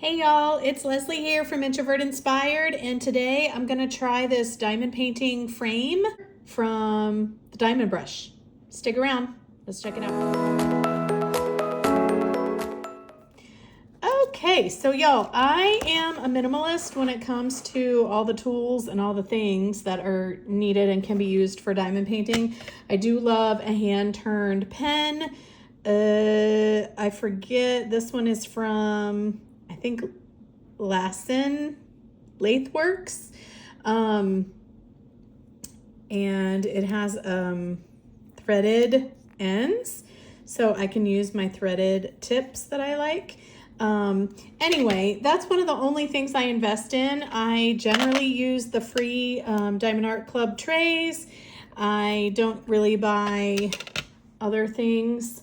Hey y'all, it's Leslie here from Introvert Inspired, and today I'm gonna try this diamond painting frame from the Diamond Brush. Stick around, let's check it out. Okay, so y'all, I am a minimalist when it comes to all the tools and all the things that are needed and can be used for diamond painting. I do love a hand-turned pen. I forget, this one is from, I think, Lathe Works. And it has threaded ends, so I can use my threaded tips that I like. Anyway, that's one of the only things I invest in. I generally use the free Diamond Art Club trays. I don't really buy other things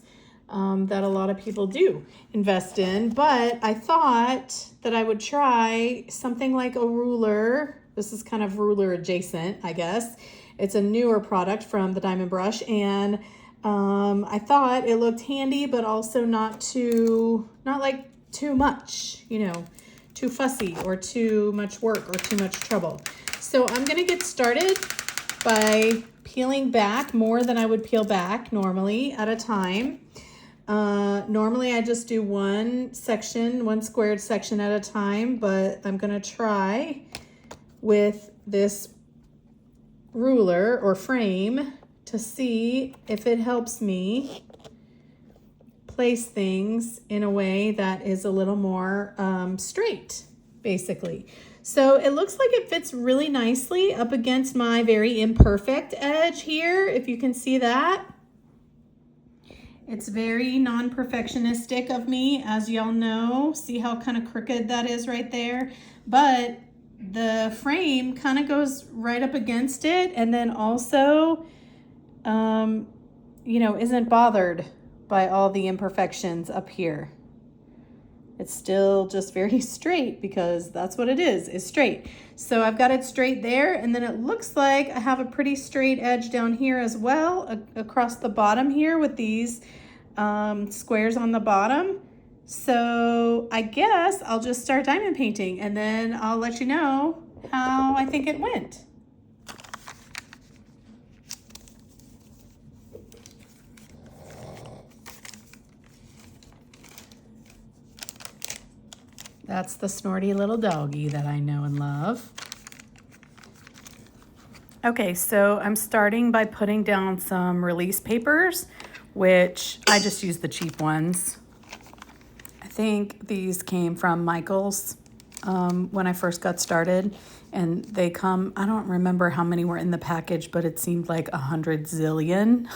that a lot of people do invest in, but I thought that I would try something like a ruler. This is kind of ruler adjacent, I guess. It's a newer product from the Diamond Brush, and I thought it looked handy, but also not like too much, too fussy or too much work or too much trouble. So I'm gonna get started by peeling back more than I would peel back normally at a time. Normally I just do one squared section at a time, but I'm gonna try with this ruler or frame to see if it helps me place things in a way that is a little more straight, basically. So it looks like it fits really nicely up against my very imperfect edge here, if you can see that. It's very non-perfectionistic of me, as y'all know. See how kind of crooked that is right there? But the frame kind of goes right up against it, and then also, isn't bothered by all the imperfections up here. It's still just very straight because that's what it is straight. So I've got it straight there, and then it looks like I have a pretty straight edge down here as well, across the bottom here with these squares on the bottom. So I guess I'll just start diamond painting, and then I'll let you know how I think it went. That's the snorty little doggy that I know and love. Okay, so I'm starting by putting down some release papers, which I just use the cheap ones. I think these came from Michael's when I first got started, and they come, I don't remember how many were in the package, but it seemed like 100 zillion.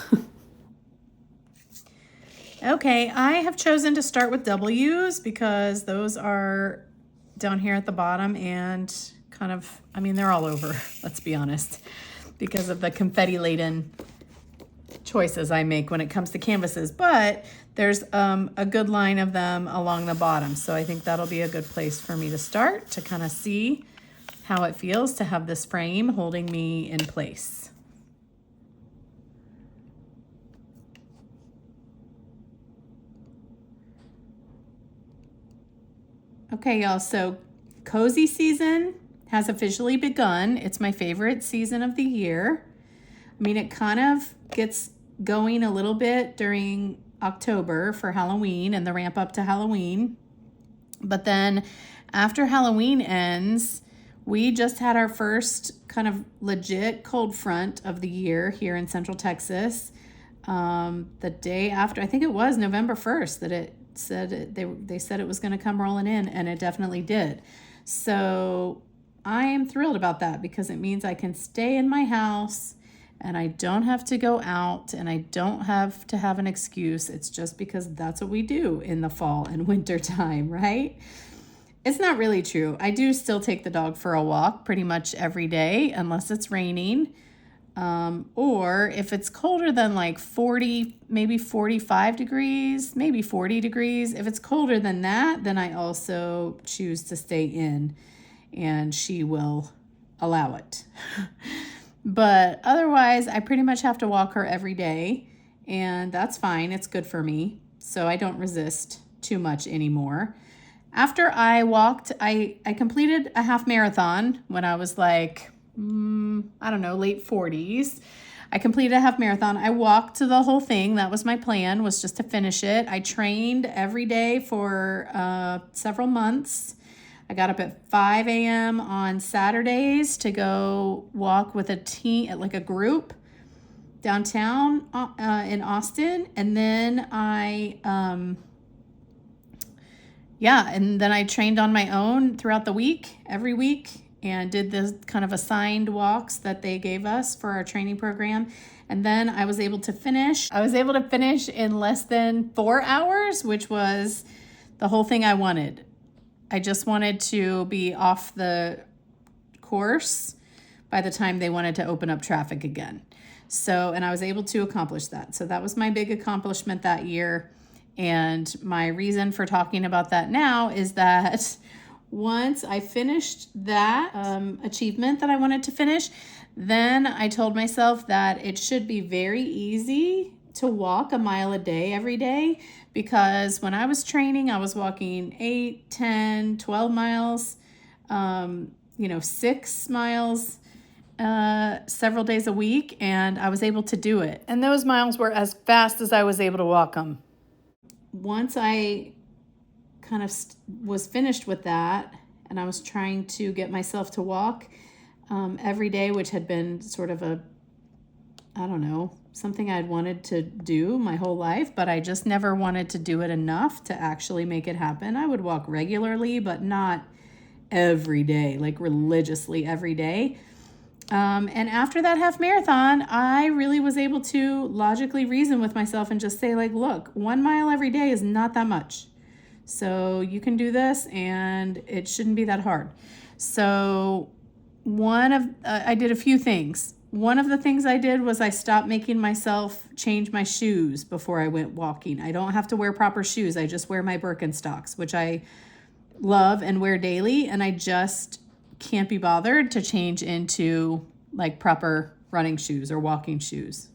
Okay, I have chosen to start with W's because those are down here at the bottom and kind of, they're all over, let's be honest, because of the confetti-laden choices I make when it comes to canvases. But there's a good line of them along the bottom, so I think that'll be a good place for me to start to kind of see how it feels to have this frame holding me in place. Okay, y'all, so cozy season has officially begun. It's my favorite season of the year. It kind of gets going a little bit during October for Halloween and the ramp up to Halloween. But then after Halloween ends, we just had our first kind of legit cold front of the year here in Central Texas. The day after, I think it was November 1st that it said they said it was going to come rolling in, and it definitely did. So I am thrilled about that because it means I can stay in my house and I don't have to go out and I don't have to have an excuse. It's just because that's what we do in the fall and winter time, right? It's not really true. I do still take the dog for a walk pretty much every day unless it's raining. Or if it's colder than like 40, maybe 45 degrees, maybe 40 degrees. If it's colder than that, then I also choose to stay in and she will allow it. But otherwise, I pretty much have to walk her every day, and that's fine. It's good for me. So I don't resist too much anymore. after I walked, I completed a half marathon when I was like, I don't know, late 40s. I completed a half marathon. I walked the whole thing. That was my plan, was just to finish it. I trained every day for several months. I got up at 5 a.m. on Saturdays to go walk with a team, like a group downtown in Austin. And then and then I trained on my own throughout the week, every week, and did this kind of assigned walks that they gave us for our training program. And then I was able to finish. I was able to finish in less than 4 hours, which was the whole thing I wanted. I just wanted to be off the course by the time they wanted to open up traffic again. So, and I was able to accomplish that. So that was my big accomplishment that year. And my reason for talking about that now is that once I finished that achievement that I wanted to finish, then I told myself that it should be very easy to walk a mile a day every day, because when I was training, I was walking 8, 10, 12 miles, 6 miles several days a week, and I was able to do it. And those miles were as fast as I was able to walk them. Once I kind of was finished with that, and I was trying to get myself to walk every day, which had been sort of something I'd wanted to do my whole life, but I just never wanted to do it enough to actually make it happen. I would walk regularly, but not every day, like religiously every day. And after that half marathon, I really was able to logically reason with myself and just say, like, look, 1 mile every day is not that much. So you can do this, and it shouldn't be that hard. So I did a few things. One of the things I did was I stopped making myself change my shoes before I went walking. I don't have to wear proper shoes. I just wear my Birkenstocks, which I love and wear daily, and I just can't be bothered to change into like proper running shoes or walking shoes.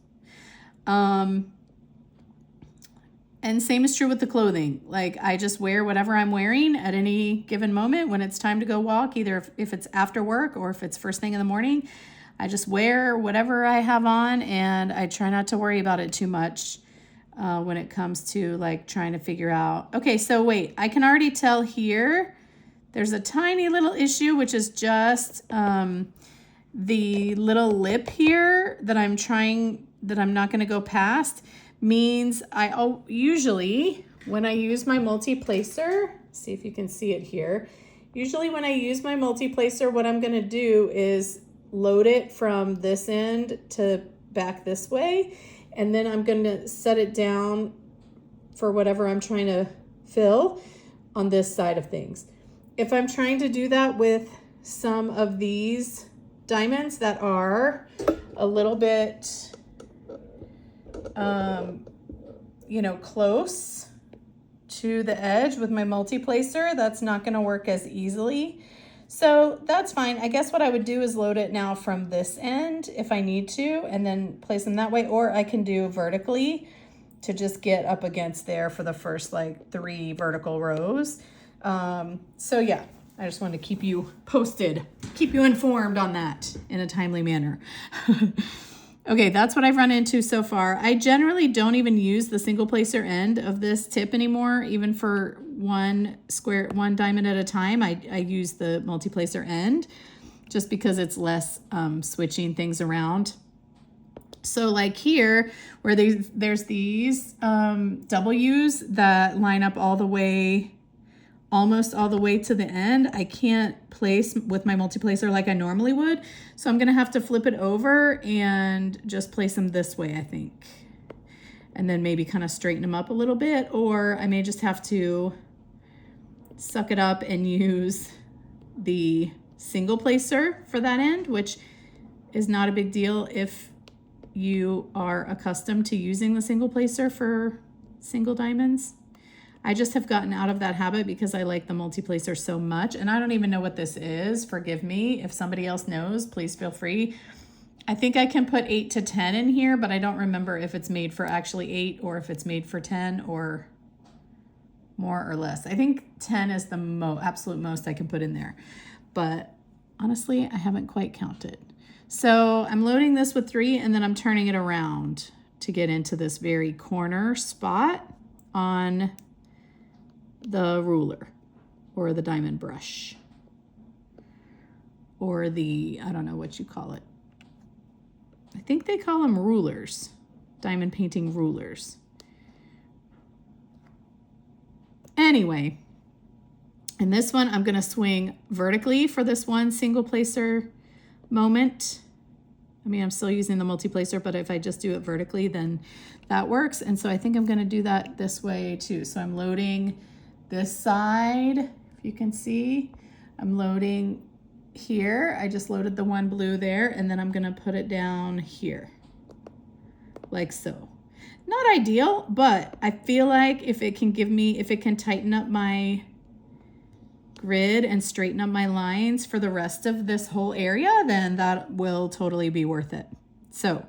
And same is true with the clothing. Like, I just wear whatever I'm wearing at any given moment when it's time to go walk, either if it's after work or if it's first thing in the morning. I just wear whatever I have on, and I try not to worry about it too much when it comes to like trying to figure out, okay, so wait, I can already tell here there's a tiny little issue, which is just the little lip here that I'm not going to go past. Means usually when I use my multi-placer, see if you can see it here. Usually when I use my multi-placer, what I'm going to do is load it from this end to back this way. And then I'm going to set it down for whatever I'm trying to fill on this side of things. If I'm trying to do that with some of these diamonds that are a little bit close to the edge with my multi-placer, that's not going to work as easily. So that's fine. I guess what I would do is load it now from this end if I need to, and then place them that way, or I can do vertically to just get up against there for the first like 3 vertical rows. So yeah, I just wanted to keep you posted, keep you informed on that in a timely manner. Okay, that's what I've run into so far. I generally don't even use the single placer end of this tip anymore, even for one diamond at a time. I use the multi-placer end just because it's less switching things around. So like here, where there's these W's that line up almost all the way to the end, I can't place with my multi-placer like I normally would. So I'm gonna have to flip it over and just place them this way, I think. And then maybe kind of straighten them up a little bit, or I may just have to suck it up and use the single placer for that end, which is not a big deal if you are accustomed to using the single placer for single diamonds. I just have gotten out of that habit because I like the multi-placer so much, and I don't even know what this is. Forgive me. If somebody else knows, please feel free. I think I can put 8 to 10 in here, but I don't remember if it's made for actually 8 or if it's made for 10 or more or less. I think 10 is the absolute most I can put in there, but honestly, I haven't quite counted. So I'm loading this with 3 and then I'm turning it around to get into this very corner spot on the ruler or the diamond brush or the, I don't know what you call it. I think they call them rulers, diamond painting rulers. Anyway, in this one, I'm gonna swing vertically for this one single placer moment. I mean, I'm still using the multi-placer, but if I just do it vertically, then that works. And so I think I'm gonna do that this way too. So I'm loading this side, if you can see, I'm loading here. I just loaded the one blue there, and then I'm gonna put it down here, like so. Not ideal, but I feel like if it can give me, if it can tighten up my grid and straighten up my lines for the rest of this whole area, then that will totally be worth it. So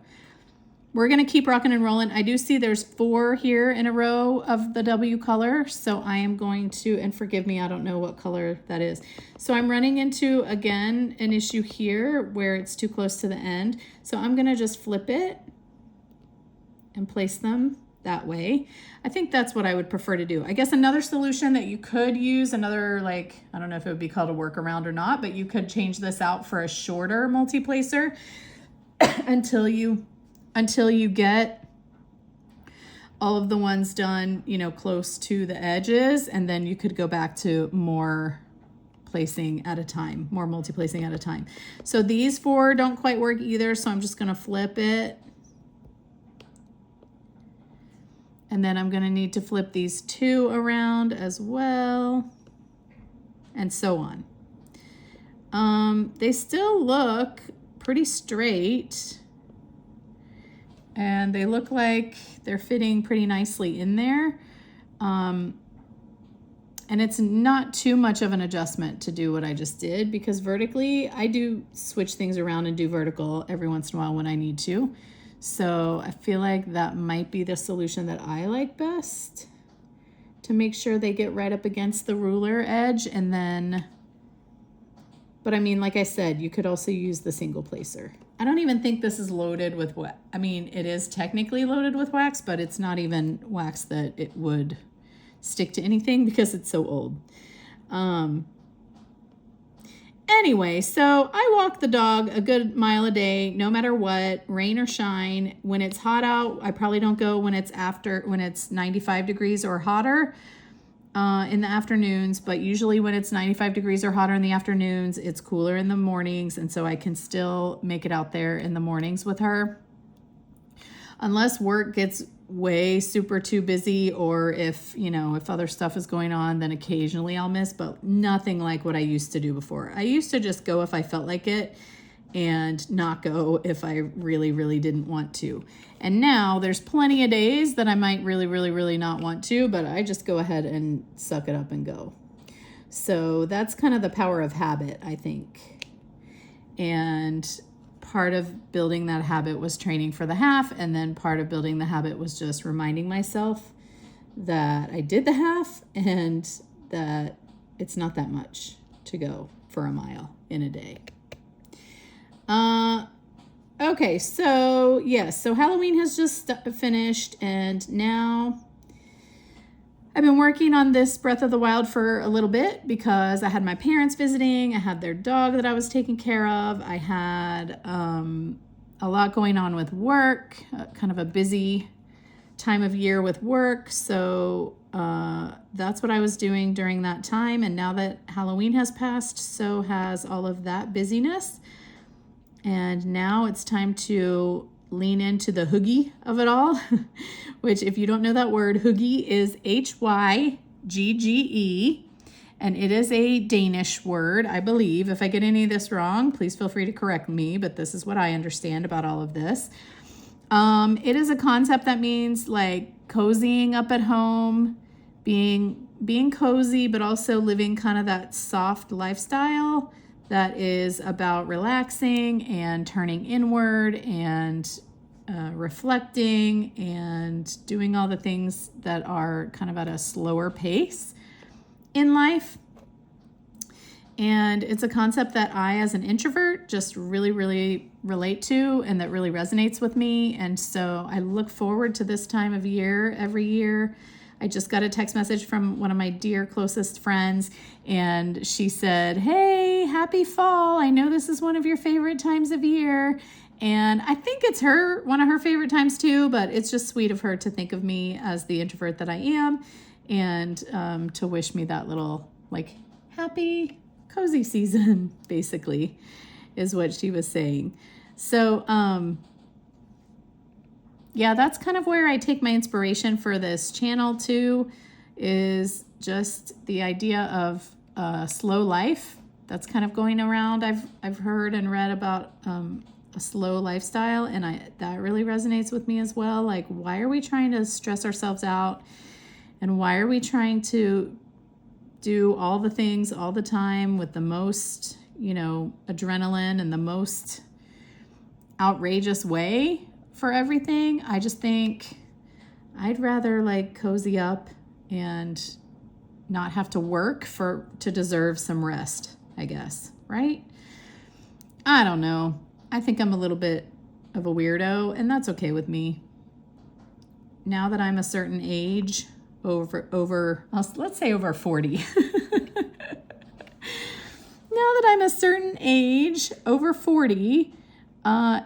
we're gonna keep rocking and rolling. I do see there's 4 here in a row of the W color. So I am going to, and forgive me, I don't know what color that is. So I'm running into, again, an issue here where it's too close to the end. So I'm gonna just flip it and place them that way. I think that's what I would prefer to do. I guess another solution that you could use, another, like, I don't know if it would be called a workaround or not, but you could change this out for a shorter multi-placer until you get all of the ones done, you know, close to the edges, and then you could go back to more placing at a time, more multi-placing at a time. So these 4 don't quite work either, so I'm just gonna flip it. And then I'm gonna need to flip these 2 around as well, and so on. They still look pretty straight, and they look like they're fitting pretty nicely in there. And it's not too much of an adjustment to do what I just did, because vertically, I do switch things around and do vertical every once in a while when I need to. So I feel like that might be the solution that I like best, to make sure they get right up against the ruler edge. And then, but I mean, like I said, you could also use the single placer. I don't even think this is loaded with wax. I mean, it is technically loaded with wax, but it's not even wax that it would stick to anything because it's so old. Anyway, so I walk the dog a good mile a day, no matter what, rain or shine. When it's hot out, I probably don't go when it's 95 degrees or hotter in the afternoons, but usually when it's 95 degrees or hotter in the afternoons, it's cooler in the mornings, and so I can still make it out there in the mornings with her. Unless work gets way super too busy, or if, you know, if other stuff is going on, then occasionally I'll miss, but nothing like what I used to do before. I used to just go if I felt like it and not go if I really, really didn't want to. And now there's plenty of days that I might really, really, really not want to, but I just go ahead and suck it up and go. So that's kind of the power of habit, I think. And part of building that habit was training for the half, and then part of building the habit was just reminding myself that I did the half and that it's not that much to go for a mile in a day. Okay, so yes, so Halloween has just finished, and now I've been working on this Breath of the Wild for a little bit because I had my parents visiting, I had their dog that I was taking care of, I had a lot going on with work, kind of a busy time of year with work, so that's what I was doing during that time. And now that Halloween has passed, so has all of that busyness, and now it's time to lean into the hygge of it all, which, if you don't know that word, hygge is Hygge, and it is a Danish word, I believe. If I get any of this wrong, please feel free to correct me, but this is what I understand about all of this. It is a concept that means like cozying up at home, being cozy, but also living kind of that soft lifestyle that is about relaxing and turning inward and reflecting and doing all the things that are kind of at a slower pace in life. And it's a concept that I, as an introvert, just really, really relate to and that really resonates with me. And so I look forward to this time of year every year. I just got a text message from one of my dear closest friends, and she said, "Hey, happy fall. I know this is one of your favorite times of year." And I think it's one of her favorite times too, but it's just sweet of her to think of me as the introvert that I am, and to wish me that little happy, cozy season, basically, is what she was saying. So, yeah, that's kind of where I take my inspiration for this channel too, is just the idea of slow life that's kind of going around. I've heard and read about a slow lifestyle, and that really resonates with me as well. Like, why are we trying to stress ourselves out, and why are we trying to do all the things all the time with the most, adrenaline and the most outrageous way for everything? I just think I'd rather cozy up and not have to work to deserve some rest, I guess, right? I don't know. I think I'm a little bit of a weirdo, and that's okay with me. Now that I'm a certain age, let's say over 40. Now that I'm a certain age, over 40,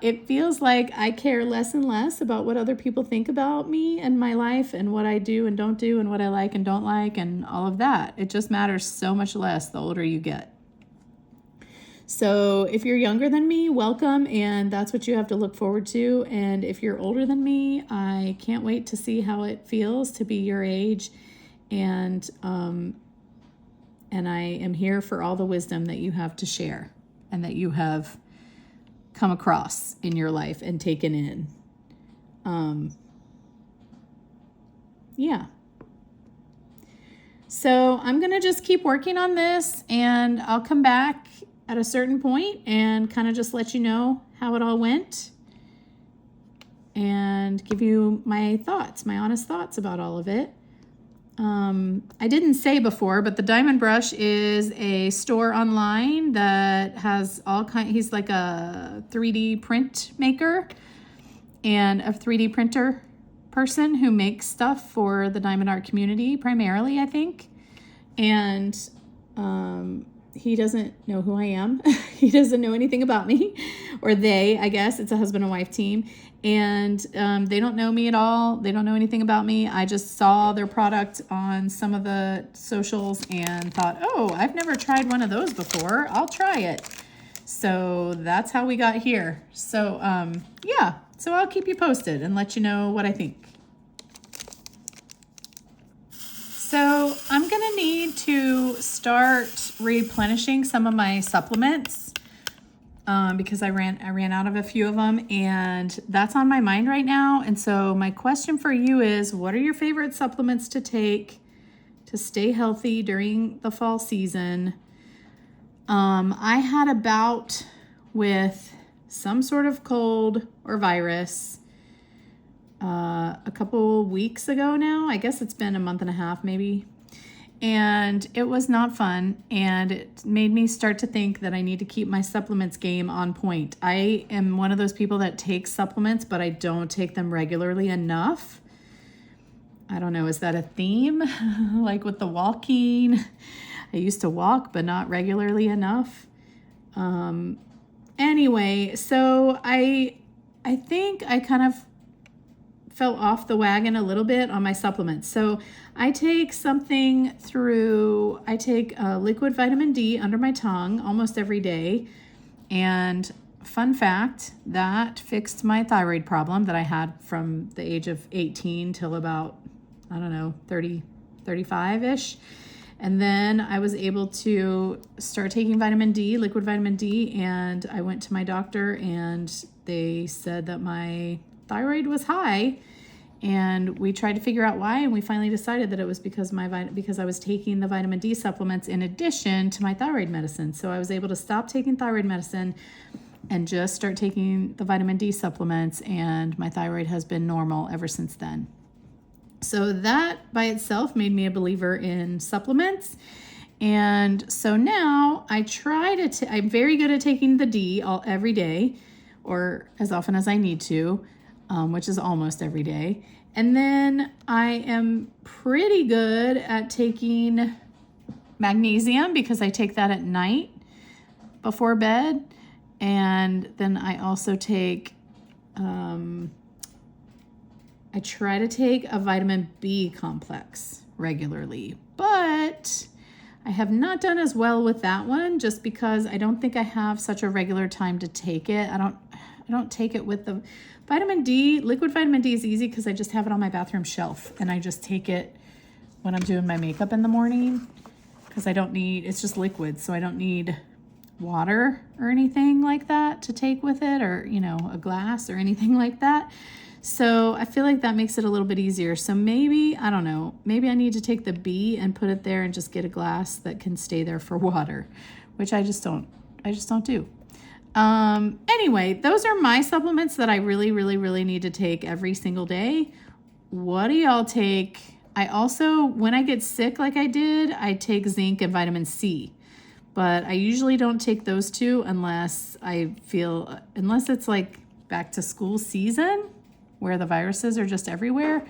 it feels like I care less and less about what other people think about me and my life and what I do and don't do and what I like and don't like and all of that. It just matters so much less the older you get. So if you're younger than me, welcome, and that's what you have to look forward to. And if you're older than me, I can't wait to see how it feels to be your age. And I am here for all the wisdom that you have to share and that you have come across in your life and taken in. Yeah. So I'm going to just keep working on this, and I'll come back at a certain point and kind of just let you know how it all went and give you my honest thoughts about all of it. I didn't say before, but the Diamond Brush is a store online that has he's like a 3D print maker and a 3D printer person who makes stuff for the diamond art community primarily, I think. And, he doesn't know who I am. He doesn't know anything about me, or I guess it's a husband and wife team. And they don't know me at all. They don't know anything about me. I just saw their product on some of the socials and thought, oh, I've never tried one of those before. I'll try it. So that's how we got here. So yeah, so I'll keep you posted and let you know what I think. So I'm going to need to start replenishing some of my supplements because I ran out of a few of them, and that's on my mind right now. And so my question for you is, what are your favorite supplements to take to stay healthy during the fall season? I had a bout with some sort of cold or virus a couple weeks ago now. I guess it's been a month and a half maybe. And it was not fun, and it made me start to think that I need to keep my supplements game on point. I am one of those people that takes supplements, but I don't take them regularly enough. I don't know, is that a theme? Like with the walking, I used to walk, but not regularly enough. Anyway, so I think I kind of fell off the wagon a little bit on my supplements. So I take liquid vitamin D under my tongue almost every day. And fun fact, that fixed my thyroid problem that I had from the age of 18 till about, 30, 35-ish. And then I was able to start taking liquid vitamin D, and I went to my doctor and they said that my thyroid was high, and we tried to figure out why, and we finally decided that it was because I was taking the vitamin D supplements in addition to my thyroid medicine. So I was able to stop taking thyroid medicine and just start taking the vitamin D supplements, and my thyroid has been normal ever since then. So that by itself made me a believer in supplements. And so now I try to, I'm very good at taking the D every day, or as often as I need to, which is almost every day. And then I am pretty good at taking magnesium because I take that at night before bed. And then I also take, I try to take a vitamin B complex regularly, but I have not done as well with that one just because I don't think I have such a regular time to take it. I don't take it with the vitamin D. Liquid vitamin D is easy because I just have it on my bathroom shelf and I just take it when I'm doing my makeup in the morning because it's just liquid, so I don't need water or anything like that to take with it, or a glass or anything like that. So I feel like that makes it a little bit easier. So maybe, I don't know, maybe I need to take the B and put it there and just get a glass that can stay there for water, which I just don't do. Anyway, those are my supplements that I really, really, really need to take every single day. What do y'all take? I also, when I get sick like I did, I take zinc and vitamin C. But I usually don't take those two unless it's like back to school season where the viruses are just everywhere,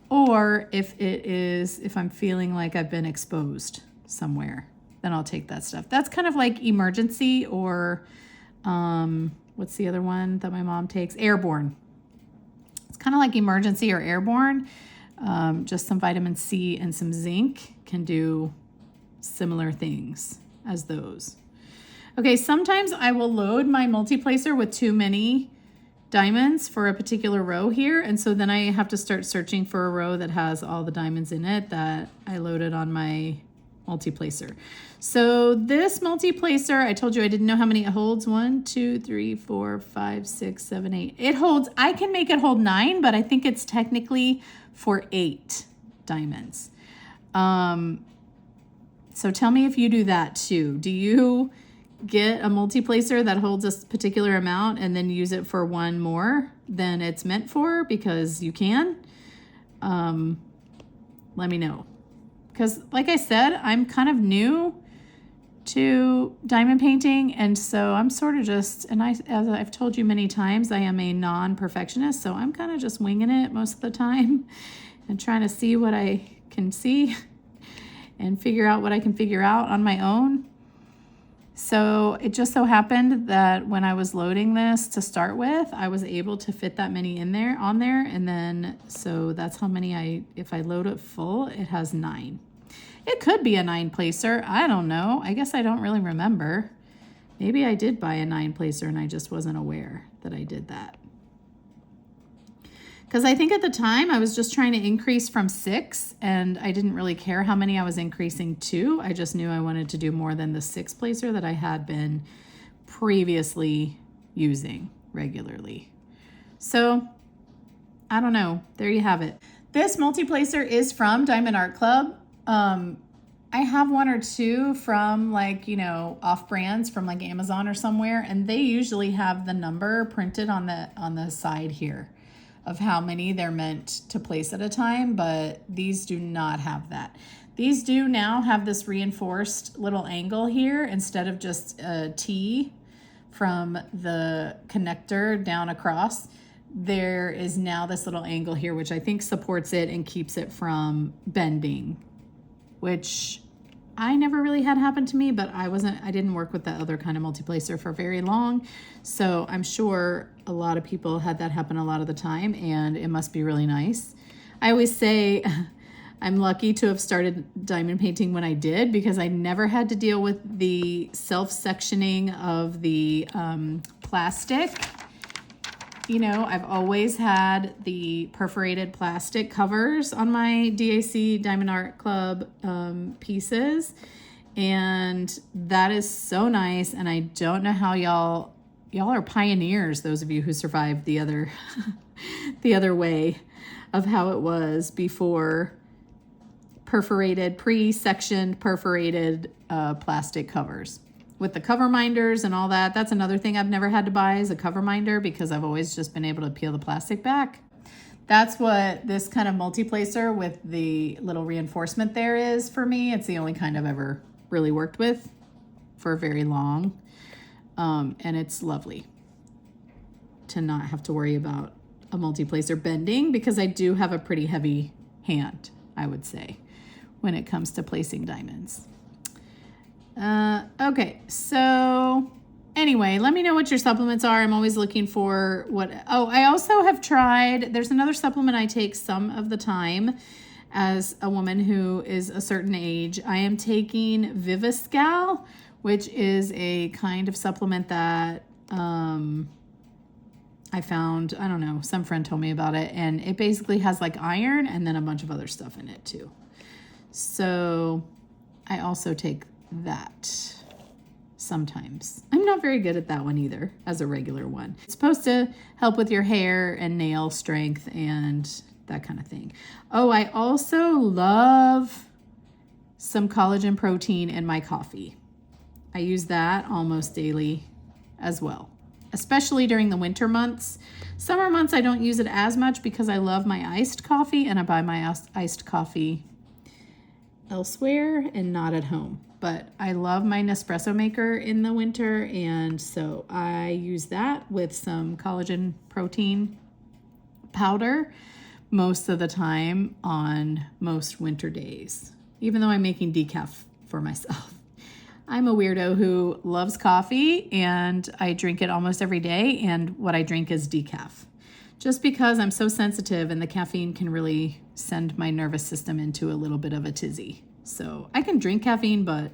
or if I'm feeling like I've been exposed somewhere, then I'll take that stuff. That's kind of like emergency, or what's the other one that my mom takes? Airborne. It's kind of like emergency or airborne. Just some vitamin C and some zinc can do similar things as those. Okay, sometimes I will load my multi-placer with too many diamonds for a particular row here, and so then I have to start searching for a row that has all the diamonds in it that I loaded on my multi-placer. So this multi-placer, I told you I didn't know how many it holds. 1, 2, 3, 4, 5, 6, 7, 8. It holds, I can make it hold 9, but I think it's technically for 8 diamonds. So tell me if you do that too. Do you get a multi-placer that holds a particular amount and then use it for one more than it's meant for because you can? Let me know. Because like I said, I'm kind of new to diamond painting, and so I'm sort of just, as I've told you many times, I am a non-perfectionist, so I'm kind of just winging it most of the time and trying to see what I can see and figure out what I can figure out on my own. So it just so happened that when I was loading this to start with, I was able to fit that many on there. And then, so that's how many if I load it full, it has 9. It could be a 9 placer. I don't know. I guess I don't really remember. Maybe I did buy a 9 placer and I just wasn't aware that I did that. Because I think at the time I was just trying to increase from 6, and I didn't really care how many I was increasing to. I just knew I wanted to do more than the 6 placer that I had been previously using regularly. So I don't know. There you have it. This multi-placer is from Diamond Art Club. I have 1 or 2 from off brands from like Amazon or somewhere, and they usually have the number printed on the side here of how many they're meant to place at a time, but these do not have that. These do now have this reinforced little angle here instead of just a T from the connector down across. There is now this little angle here, which I think supports it and keeps it from bending, which I never really had happen to me, but I didn't work with that other kind of multi-placer for very long. So I'm sure a lot of people had that happen a lot of the time, and it must be really nice. I always say I'm lucky to have started diamond painting when I did, because I never had to deal with the self-sectioning of the plastic. I've always had the perforated plastic covers on my DAC Diamond Art Club pieces, and that is so nice. And I don't know how y'all are pioneers, those of you who survived the other the other way of how it was before perforated, pre-sectioned perforated plastic covers. with the cover minders and all that. That's another thing I've never had to buy is a cover minder because I've always just been able to peel the plastic back. That's what this kind of multi-placer with the little reinforcement there is for me. It's the only kind I've ever really worked with for very long. And it's lovely to not have to worry about a multi-placer bending because I do have a pretty heavy hand, I would say, when it comes to placing diamonds. Okay, so anyway, let me know what your supplements are. I'm always looking for what, oh, I also have tried, there's another supplement I take some of the time as a woman who is a certain age. I am taking Viviscal, which is a kind of supplement that I found, I don't know, some friend told me about it, and it basically has like iron and then a bunch of other stuff in it too. So I also take that sometimes. I'm not very good at that one either as a regular one. It's supposed to help with your hair and nail strength and that kind of thing. Oh, I also love some collagen protein in my coffee. I use that almost daily as well, especially during the winter months. Summer months, I don't use it as much because I love my iced coffee and I buy my iced coffee elsewhere and not at home. But I love my Nespresso maker in the winter, and so I use that with some collagen protein powder most of the time on most winter days, even though I'm making decaf for myself. I'm a weirdo who loves coffee and I drink it almost every day, and what I drink is decaf. Just because I'm so sensitive and the caffeine can really send my nervous system into a little bit of a tizzy. So I can drink caffeine, but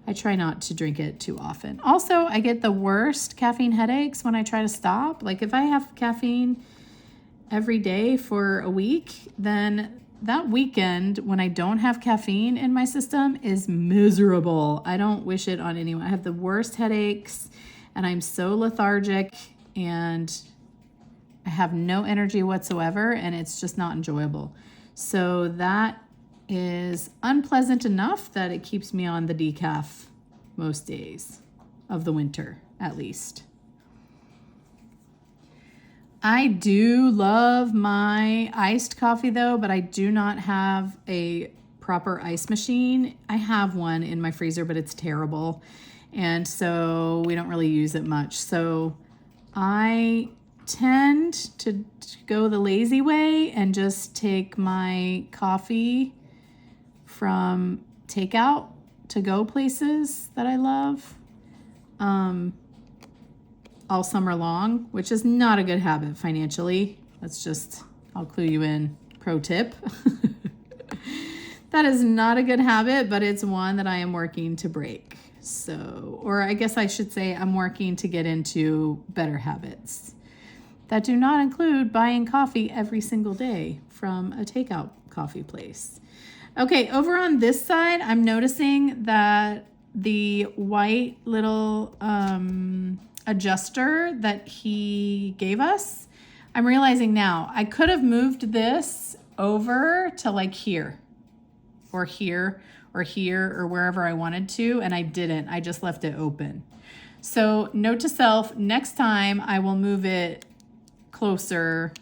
I try not to drink it too often. Also, I get the worst caffeine headaches when I try to stop. Like if I have caffeine every day for a week, then that weekend when I don't have caffeine in my system is miserable. I don't wish it on anyone. I have the worst headaches and I'm so lethargic and I have no energy whatsoever, and it's just not enjoyable. So that is unpleasant enough that it keeps me on the decaf most days of the winter, at least. I do love my iced coffee though, but I do not have a proper ice machine. I have one in my freezer, but it's terrible. And so we don't really use it much. So I tend to go the lazy way and just take my coffee from takeout to go places that I love all summer long, which is not a good habit financially. That's just, I'll clue you in, pro tip. That is not a good habit, but it's one that I am working to break. So, or I guess I should say I'm working to get into better habits that do not include buying coffee every single day from a takeout coffee place. Okay, over on this side, I'm noticing that the white little adjuster that he gave us, I'm realizing now, I could have moved this over to like here, or here, or here, or wherever I wanted to, and I didn't. I just left it open. So note to self, next time I will move it closer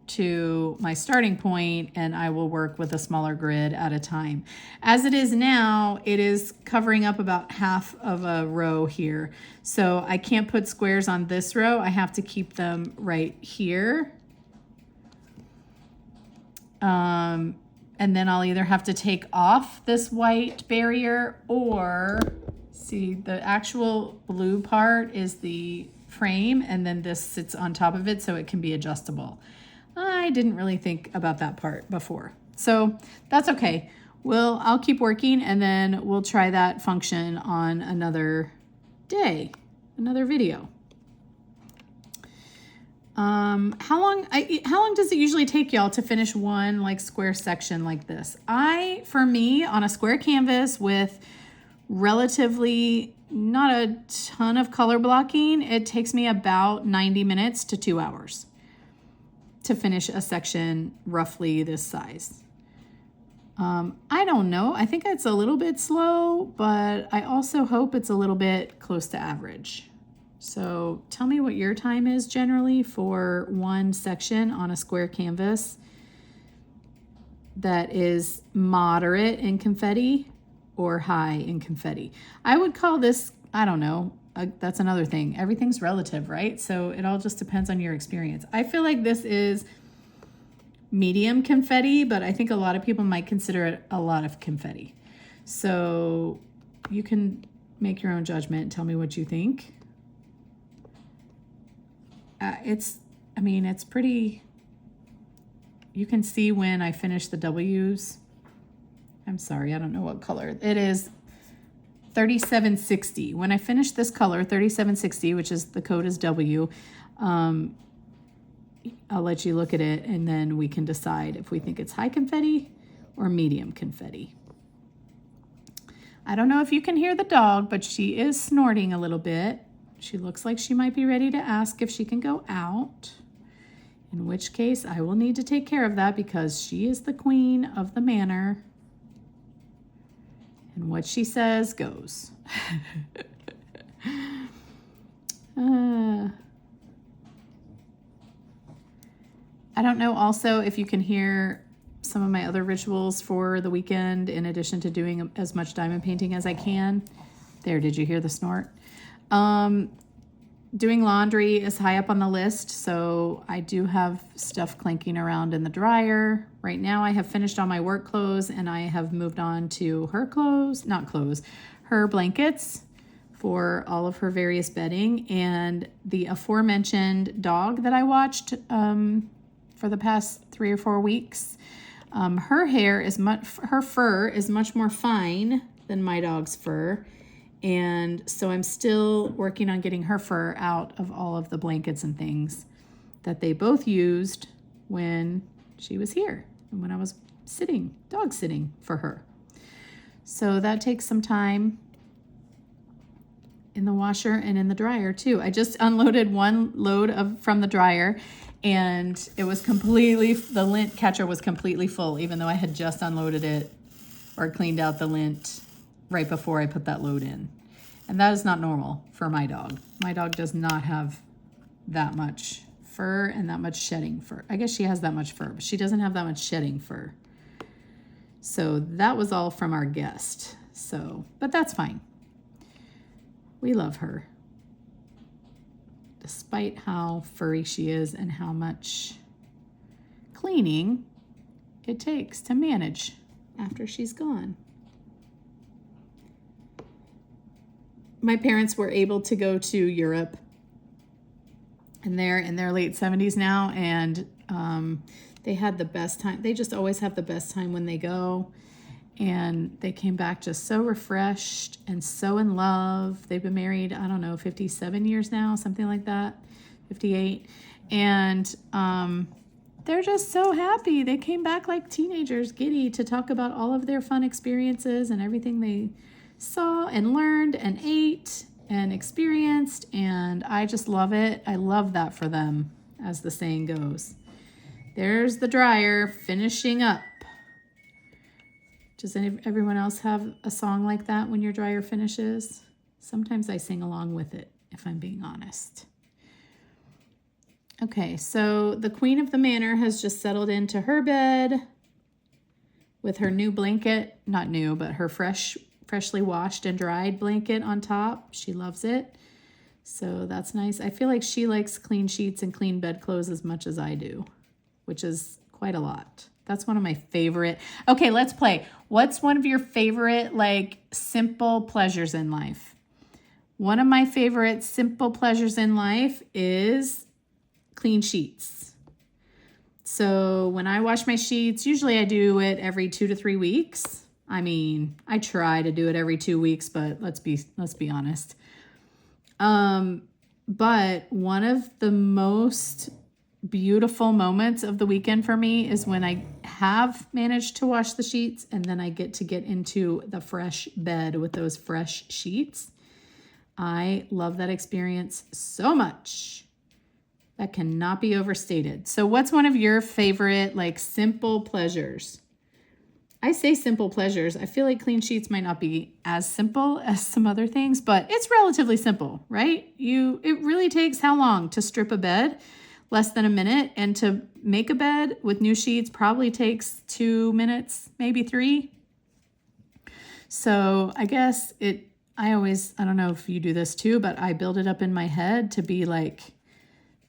to my starting point and I will work with a smaller grid at a time. As it is now, it is covering up about half of a row here. So I can't put squares on this row. I have to keep them right here. And then I'll either have to take off this white barrier or, see, the actual blue part is the frame and then this sits on top of it so it can be adjustable. I didn't really think about that part before. So that's okay. I'll keep working and then we'll try that function on another day, another video. How long does it usually take y'all to finish one like square section like this? For me, on a square canvas with relatively not a ton of color blocking, it takes me about 90 minutes to 2 hours to finish a section roughly this size. I don't know. I think it's a little bit slow, but I also hope it's a little bit close to average. So tell me what your time is generally for one section on a square canvas that is moderate in confetti or high in confetti. I would call this, I don't know, that's another thing. Everything's relative, right? So it all just depends on your experience. I feel like this is medium confetti, but I think a lot of people might consider it a lot of confetti. So you can make your own judgment and tell me what you think. It's pretty, you can see when I finish the W's. I'm sorry, I don't know what color. It is 3760. When I finish this color, 3760, which is the code is W, I'll let you look at it and then we can decide if we think it's high confetti or medium confetti. I don't know if you can hear the dog, but she is snorting a little bit. She looks like she might be ready to ask if she can go out, in which case I will need to take care of that because she is the queen of the manor. And what she says goes. I don't know also if you can hear some of my other rituals for the weekend in addition to doing as much diamond painting as I can. There, did you hear the snort? Doing laundry is high up on the list, so I do have stuff clanking around in the dryer. Right now I have finished all my work clothes and I have moved on to her clothes, her blankets for all of her various bedding, and the aforementioned dog that I watched for the past 3 or 4 weeks. Her fur is much more fine than my dog's fur. And so I'm still working on getting her fur out of all of the blankets and things that they both used when she was here and when I was dog sitting for her. So that takes some time in the washer and in the dryer too. I just unloaded one load from the dryer and it was the lint catcher was completely full, even though I had just unloaded it or cleaned out the lint right before I put that load in. And that is not normal for my dog. My dog does not have that much fur and that much shedding fur. I guess she has that much fur, but she doesn't have that much shedding fur. So that was all from our guest. But that's fine. We love her, despite how furry she is and how much cleaning it takes to manage after she's gone. My parents were able to go to Europe, and they're in their late 70s now, and they had the best time. They just always have the best time when they go, and they came back just so refreshed and so in love. They've been married, I don't know, 57 years now, something like that, 58, and they're just so happy. They came back like teenagers, giddy, to talk about all of their fun experiences and everything they saw and learned and ate and experienced, and I just love it. I love that for them, as the saying goes. There's the dryer finishing up. Does everyone else have a song like that when your dryer finishes? Sometimes I sing along with it, if I'm being honest. Okay, so the queen of the manor has just settled into her bed with her new blanket, not new, but her freshly washed and dried blanket on top. She loves it. So that's nice. I feel like she likes clean sheets and clean bedclothes as much as I do, which is quite a lot. That's one of my favorite. Okay, let's play. What's one of your favorite, simple pleasures in life? One of my favorite simple pleasures in life is clean sheets. So when I wash my sheets, usually I do it every 2 to 3 weeks. I mean, I try to do it every 2 weeks, but let's be honest. But one of the most beautiful moments of the weekend for me is when I have managed to wash the sheets and then I get into the fresh bed with those fresh sheets. I love that experience so much. That cannot be overstated. So what's one of your favorite, simple pleasures? I say simple pleasures. I feel like clean sheets might not be as simple as some other things, but it's relatively simple, right? It really takes how long to strip a bed? Less than a minute. And to make a bed with new sheets probably takes 2 minutes, maybe 3. So I guess I don't know if you do this too, but I build it up in my head to be like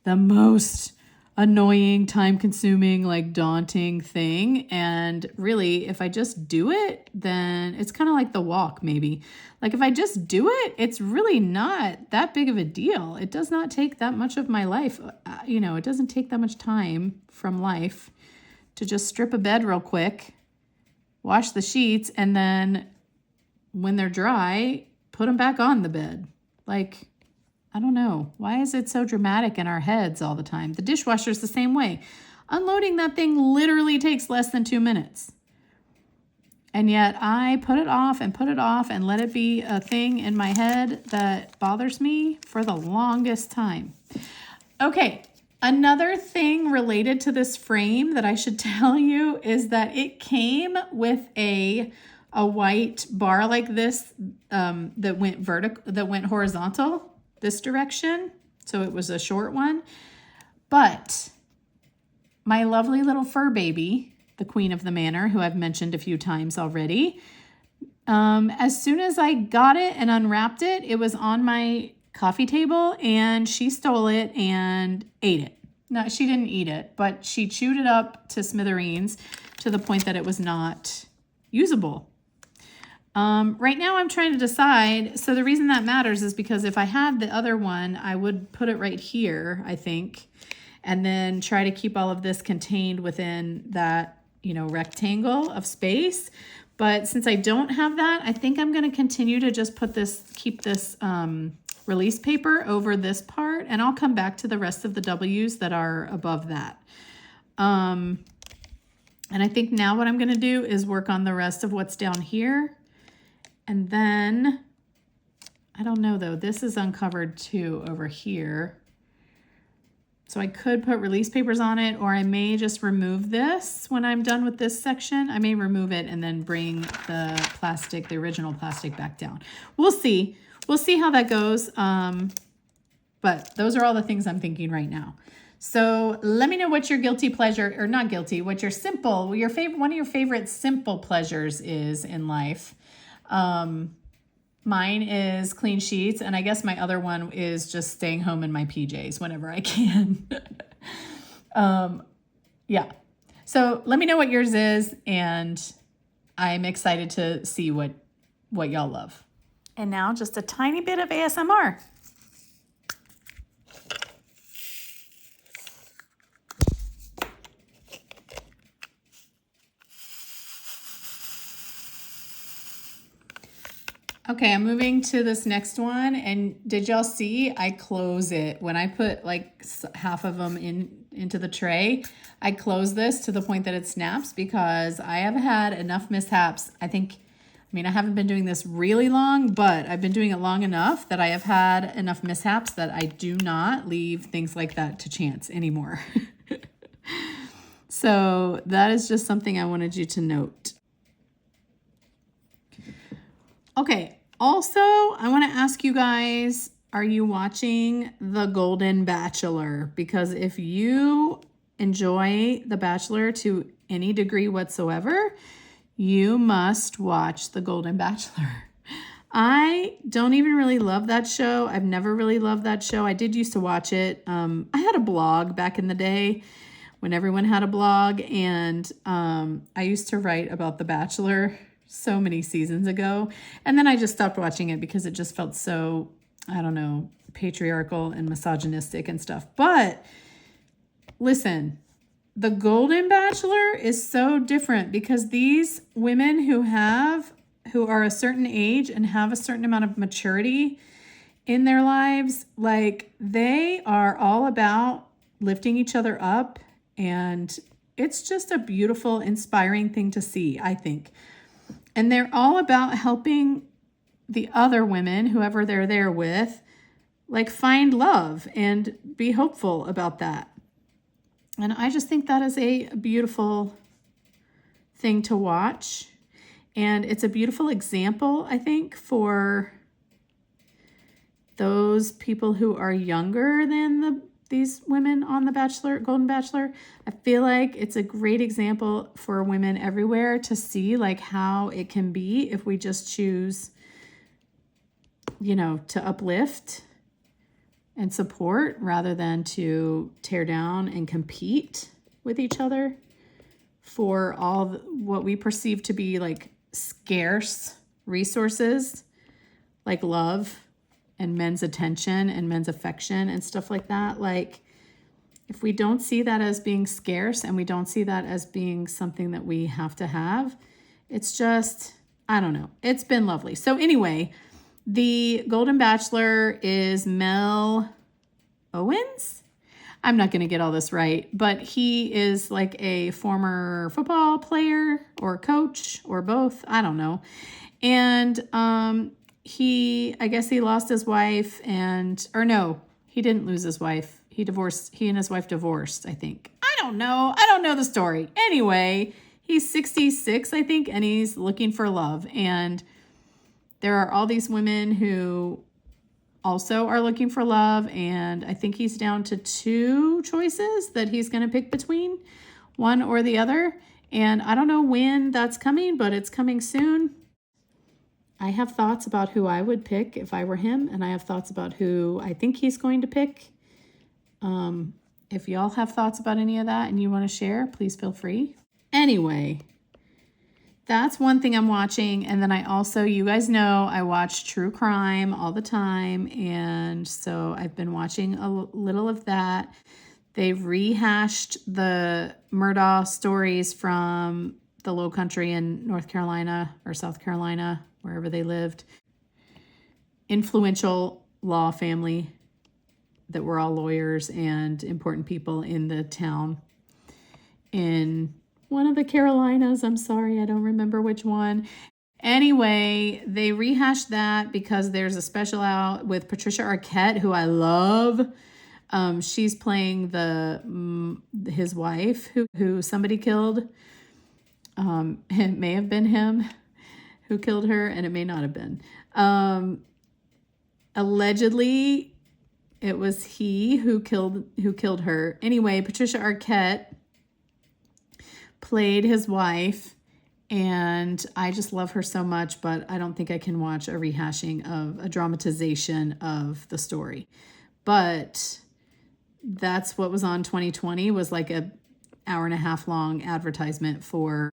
the most annoying, time-consuming, like daunting thing. And really, if I just do it, then it's kind of like the walk, maybe. Like if I just do it, it's really not that big of a deal. It does not take that much of my life. It doesn't take that much time from life to just strip a bed real quick, wash the sheets, and then when they're dry, put them back on the bed. Like, I don't know. Why is it so dramatic in our heads all the time? The dishwasher's the same way. Unloading that thing literally takes less than 2 minutes. And yet I put it off and let it be a thing in my head that bothers me for the longest time. Okay, another thing related to this frame that I should tell you is that it came with a white bar like this that went horizontal this direction. So it was a short one. But my lovely little fur baby, the queen of the manor, who I've mentioned a few times already, as soon as I got it and unwrapped it, it was on my coffee table and she stole it and ate it. No, she didn't eat it, but she chewed it up to smithereens to the point that it was not usable. Right now I'm trying to decide. So the reason that matters is because if I had the other one, I would put it right here, I think, and then try to keep all of this contained within that, rectangle of space. But since I don't have that, I think I'm going to continue to just keep this release paper over this part, and I'll come back to the rest of the W's that are above that. And I think now what I'm going to do is work on the rest of what's down here. And then, I don't know though, this is uncovered too over here. So I could put release papers on it, or I may just remove this when I'm done with this section. I may remove it and then bring the original plastic back down. We'll see. We'll see how that goes. But those are all the things I'm thinking right now. So let me know what your guilty pleasure, or not guilty, what your one of your favorite simple pleasures is in life. Mine is clean sheets, and I guess my other one is just staying home in my PJs whenever I can. Yeah. So let me know what yours is, and I'm excited to see what y'all love. And now just a tiny bit of ASMR. Okay, I'm moving to this next one, and did y'all see I close it? When I put like half of them into the tray, I close this to the point that it snaps because I have had enough mishaps. I haven't been doing this really long, but I've been doing it long enough that I have had enough mishaps that I do not leave things like that to chance anymore. So that is just something I wanted you to note. Okay. Also, I want to ask you guys, are you watching The Golden Bachelor? Because if you enjoy The Bachelor to any degree whatsoever, you must watch The Golden Bachelor. I don't even really love that show. I've never really loved that show. I did used to watch it. I had a blog back in the day when everyone had a blog, and I used to write about The Bachelor so many seasons ago. And then I just stopped watching it because it just felt so, I don't know, patriarchal and misogynistic and stuff. But listen, The Golden Bachelor is so different because these women who are a certain age and have a certain amount of maturity in their lives, like they are all about lifting each other up. And it's just a beautiful, inspiring thing to see, I think. And they're all about helping the other women, whoever they're there with, like find love and be hopeful about that. And I just think that is a beautiful thing to watch. And it's a beautiful example, I think, for those people who are younger than these women on The Bachelor, Golden Bachelor. I feel like it's a great example for women everywhere to see like how it can be if we just choose, you know, to uplift and support rather than to tear down and compete with each other for all what we perceive to be like scarce resources, like love and men's attention and men's affection and stuff like that. Like, if we don't see that as being scarce and we don't see that as being something that we have to have, it's just, I don't know. It's been lovely. So anyway, the Golden Bachelor is Mel Owens. I'm not going to get all this right, but he is like a former football player or coach or both. I don't know. And I guess he lost his wife or no, he didn't lose his wife. He and his wife divorced, I think. I don't know the story. Anyway, he's 66, I think, and he's looking for love. And there are all these women who also are looking for love. And I think he's down to 2 choices that he's going to pick between, one or the other. And I don't know when that's coming, but it's coming soon. I have thoughts about who I would pick if I were him, and I have thoughts about who I think he's going to pick. If y'all have thoughts about any of that and you want to share, please feel free. Anyway, that's one thing I'm watching. And then I also, you guys know, I watch true crime all the time. And so I've been watching a little of that. They've rehashed the Murdaugh stories from the Low Country in North Carolina or South Carolina, wherever they lived. Influential law family that were all lawyers and important people in the town in one of the Carolinas. I'm sorry, I don't remember which one. Anyway, they rehashed that because there's a special out with Patricia Arquette, who I love. She's playing his wife who somebody killed. It may have been him who killed her, and it may not have been. Allegedly, it was he who killed her. Anyway, Patricia Arquette played his wife, and I just love her so much, but I don't think I can watch a rehashing of a dramatization of the story. But that's what was on 2020, was like a 1.5 hour long advertisement for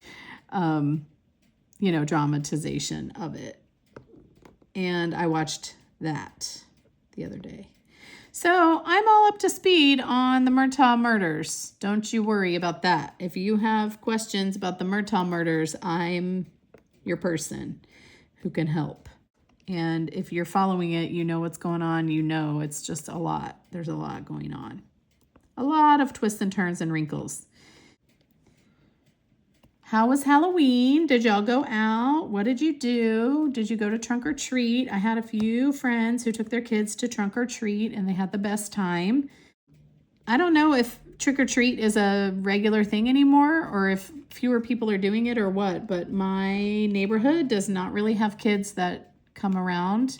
dramatization of it. And I watched that the other day. So I'm all up to speed on the Murtaugh murders. Don't you worry about that. If you have questions about the Murtaugh murders, I'm your person who can help. And if you're following it, you know what's going on. You know it's just a lot. There's a lot going on. A lot of twists and turns and wrinkles. How was Halloween? Did y'all go out? What did you do? Did you go to trunk or treat? I had a few friends who took their kids to trunk or treat, and they had the best time. I don't know if trick or treat is a regular thing anymore, or if fewer people are doing it or what, but my neighborhood does not really have kids that come around.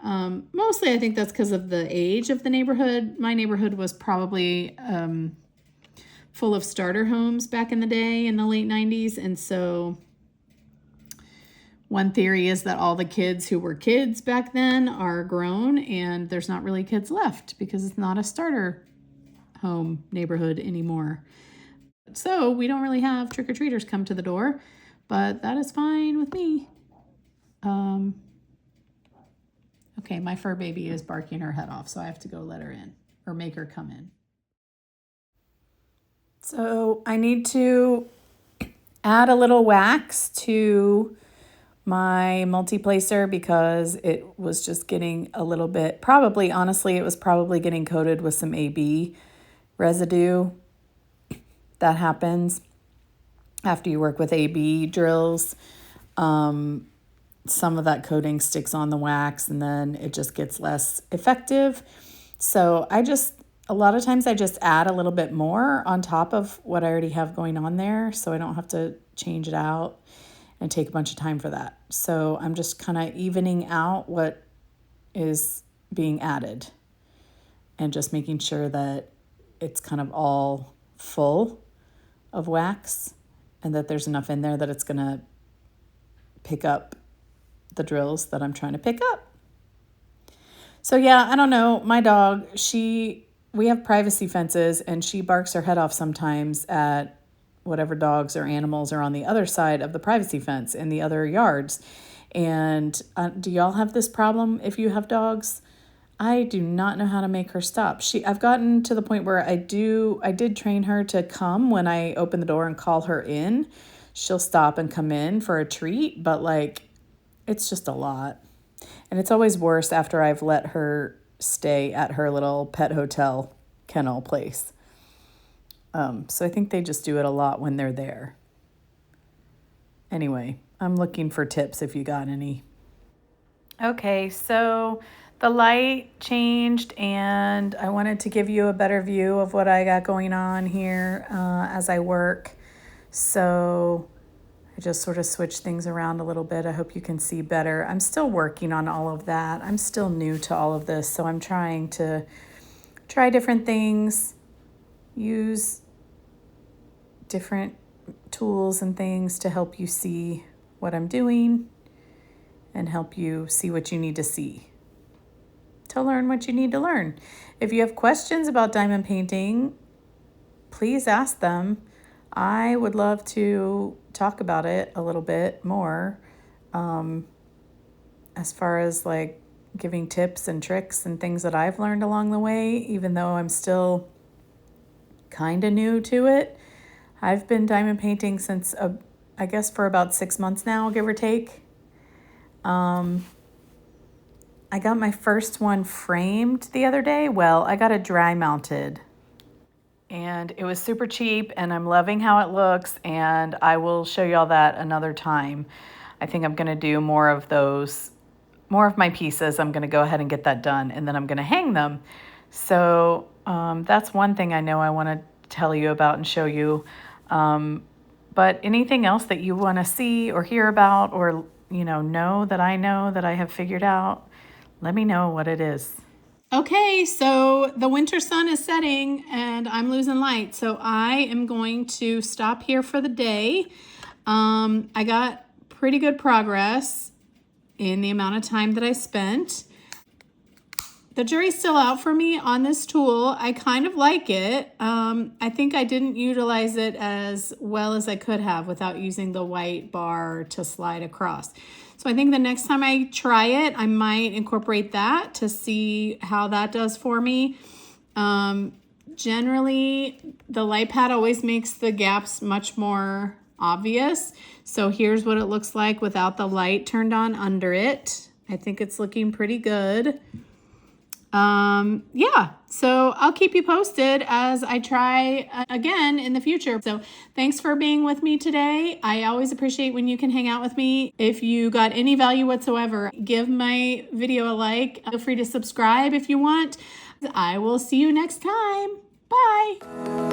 Mostly I think that's because of the age of the neighborhood. My neighborhood was probably full of starter homes back in the day in the late 90s. And so one theory is that all the kids who were kids back then are grown, and there's not really kids left because it's not a starter home neighborhood anymore. So we don't really have trick-or-treaters come to the door, but that is fine with me. Okay, my fur baby is barking her head off, so I have to go let her in or make her come in. So I need to add a little wax to my multi-placer because it was just getting a little bit, honestly, it was probably getting coated with some AB residue. That happens after you work with AB drills. Some of that coating sticks on the wax and then it just gets less effective. So a lot of times I just add a little bit more on top of what I already have going on there, so I don't have to change it out and take a bunch of time for that. So I'm just kind of evening out what is being added and just making sure that it's kind of all full of wax and that there's enough in there that it's going to pick up the drills that I'm trying to pick up. So yeah, I don't know. My dog, we have privacy fences and she barks her head off sometimes at whatever dogs or animals are on the other side of the privacy fence in the other yards. And do y'all have this problem if you have dogs? I do not know how to make her stop. I've gotten to the point where I did train her to come when I open the door and call her in. She'll stop and come in for a treat, but like, it's just a lot. And it's always worse after I've let her stay at her little pet hotel kennel place. So I think they just do it a lot when they're there. Anyway, I'm looking for tips if you got any. Okay, so the light changed and I wanted to give you a better view of what I got going on here as I work. So I just sort of switched things around a little bit. I hope you can see better. I'm still working on all of that. I'm still new to all of this, so I'm trying to try different things, use different tools and things to help you see what I'm doing and help you see what you need to see to learn what you need to learn. If you have questions about diamond painting, please ask them. I would love to talk about it a little bit more as far as like giving tips and tricks and things that I've learned along the way, even though I'm still kind of new to it. I've been diamond painting since, I guess, for about 6 months now, give or take. I got my first one framed the other day. Well, I got it dry mounted. And it was super cheap, and I'm loving how it looks, and I will show you all that another time. I think I'm going to do more of my pieces. I'm going to go ahead and get that done, and then I'm going to hang them. So that's one thing I know I want to tell you about and show you. But anything else that you want to see or hear about or, know that I have figured out, let me know what it is. Okay, so the winter sun is setting and I'm losing light. So I am going to stop here for the day. I got pretty good progress in the amount of time that I spent. The jury's still out for me on this tool. I kind of like it. I think I didn't utilize it as well as I could have without using the white bar to slide across. So I think the next time I try it, I might incorporate that to see how that does for me. Generally, the light pad always makes the gaps much more obvious. So here's what it looks like without the light turned on under it. I think it's looking pretty good. Yeah, so I'll keep you posted as I try again in the future. So thanks for being with me today. I always appreciate when you can hang out with me. If you got any value whatsoever, give my video a like. Feel free to subscribe if you want. I will see you next time. Bye.